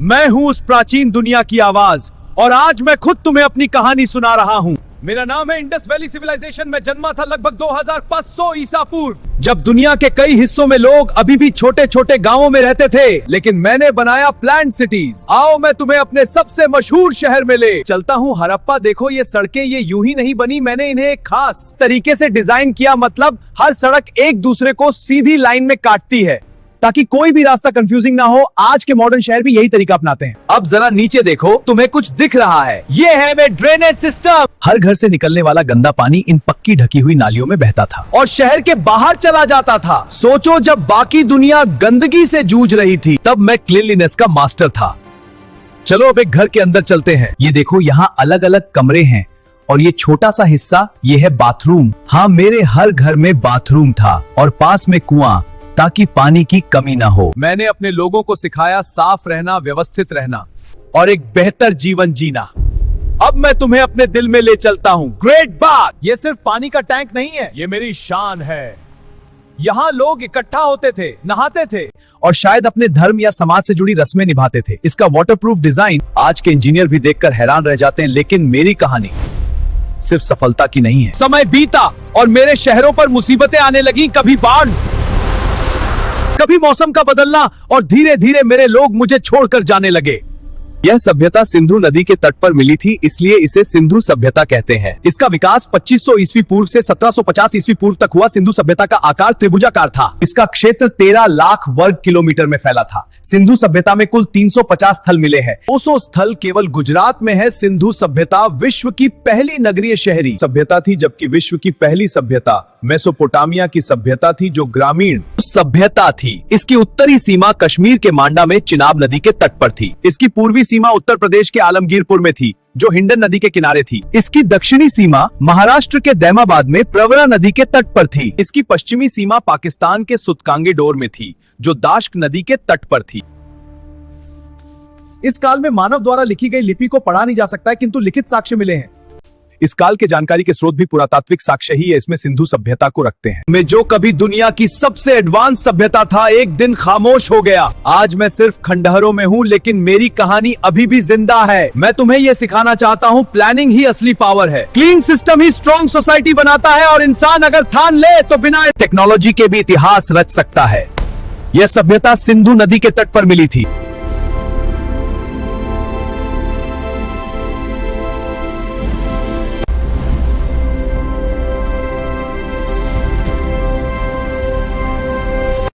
मैं हूँ उस प्राचीन दुनिया की आवाज और आज मैं खुद तुम्हें अपनी कहानी सुना रहा हूँ। मेरा नाम है इंडस वैली सिविलाइजेशन में जन्मा था लगभग 2500 ईसा पूर्व, जब दुनिया के कई हिस्सों में लोग अभी भी छोटे छोटे गांवों में रहते थे, लेकिन मैंने बनाया प्लान्ड सिटीज। आओ मैं तुम्हें अपने सबसे मशहूर शहर में ले चलता हूँ। हड़प्पा देखो, ये सड़कें ये यूं ही नहीं बनी, मैंने इन्हें एक खास तरीके से डिजाइन किया। मतलब हर सड़क एक दूसरे को सीधी लाइन में काटती है ताकि कोई भी रास्ता कंफ्यूजिंग ना हो। आज के मॉडर्न शहर भी यही तरीका अपनाते हैं। अब जरा नीचे देखो, तुम्हें कुछ दिख रहा है? ये है वे ड्रेनेज सिस्टम। हर घर से निकलने वाला गंदा पानी इन पक्की ढकी हुई नालियों में बहता था और शहर के बाहर चला जाता था। सोचो, जब बाकी दुनिया गंदगी से जूझ रही थी, तब मैं क्लीनलीनेस का मास्टर था। चलो अब एक घर के अंदर चलते हैं। ये देखो, यहाँ अलग अलग कमरे हैं और ये छोटा सा हिस्सा ये है बाथरूम। हाँ, मेरे हर घर में बाथरूम था और पास में कुआं, ताकि पानी की कमी ना हो। मैंने अपने लोगों को सिखाया साफ रहना, व्यवस्थित रहना और एक बेहतर जीवन जीना। अब मैं तुम्हें अपने दिल में ले चलता हूँ। ग्रेट बात! ये सिर्फ पानी का टैंक नहीं है, ये मेरी शान है। यहाँ लोग इकट्ठा होते थे, नहाते थे और शायद अपने धर्म या समाज से जुड़ी रस्में निभाते थे। इसका वाटरप्रूफ डिजाइन आज के इंजीनियर भी देखकर हैरान रह जाते हैं। लेकिन मेरी कहानी सिर्फ सफलता की नहीं है। समय बीता और मेरे शहरों पर मुसीबतें आने लगी। कभी बाढ़, कभी मौसम का बदलना और धीरे धीरे मेरे लोग मुझे छोड़कर जाने लगे। यह सभ्यता सिंधु नदी के तट पर मिली थी, इसलिए इसे सिंधु सभ्यता कहते हैं। इसका विकास 2500 ईस्वी पूर्व से 1750 ईस्वी पूर्व तक हुआ। सिंधु सभ्यता का आकार त्रिभुजाकार था। इसका क्षेत्र 13 लाख वर्ग किलोमीटर में फैला था। सिंधु सभ्यता में कुल 350 स्थल मिले हैं। 200 स्थल केवल गुजरात में है। सिंधु सभ्यता विश्व की पहली नगरीय शहरी सभ्यता थी, जबकि विश्व की पहली सभ्यता मेसोपोटामिया की सभ्यता थी, जो ग्रामीण सभ्यता थी। इसकी उत्तरी सीमा कश्मीर के मांडा में चिनाब नदी के तट पर थी। इसकी पूर्वी सीमा उत्तर प्रदेश के आलमगीरपुर में थी, जो हिंडन नदी के किनारे थी। इसकी दक्षिणी सीमा महाराष्ट्र के दैमाबाद में प्रवरा नदी के तट पर थी। इसकी पश्चिमी सीमा पाकिस्तान के सुतकांगेडोर में थी, जो दाश्क नदी के तट पर थी। इस काल में मानव द्वारा लिखी गई लिपि को पढ़ा नहीं जा सकता है, किंतु लिखित साक्ष्य मिले हैं। इस काल के जानकारी के स्रोत भी पुरातात्विक साक्ष्य ही है। इसमें सिंधु सभ्यता को रखते हैं। मैं जो कभी दुनिया की सबसे एडवांस सभ्यता था, एक दिन खामोश हो गया। आज मैं सिर्फ खंडहरों में हूँ, लेकिन मेरी कहानी अभी भी जिंदा है। मैं तुम्हें यह सिखाना चाहता हूँ, प्लानिंग ही असली पावर है। क्लीन सिस्टम ही स्ट्रॉन्ग सोसाइटी बनाता है और इंसान अगर ठान ले तो बिना टेक्नोलॉजी के भी इतिहास रच सकता है। यह सभ्यता सिंधु नदी के तट पर मिली थी।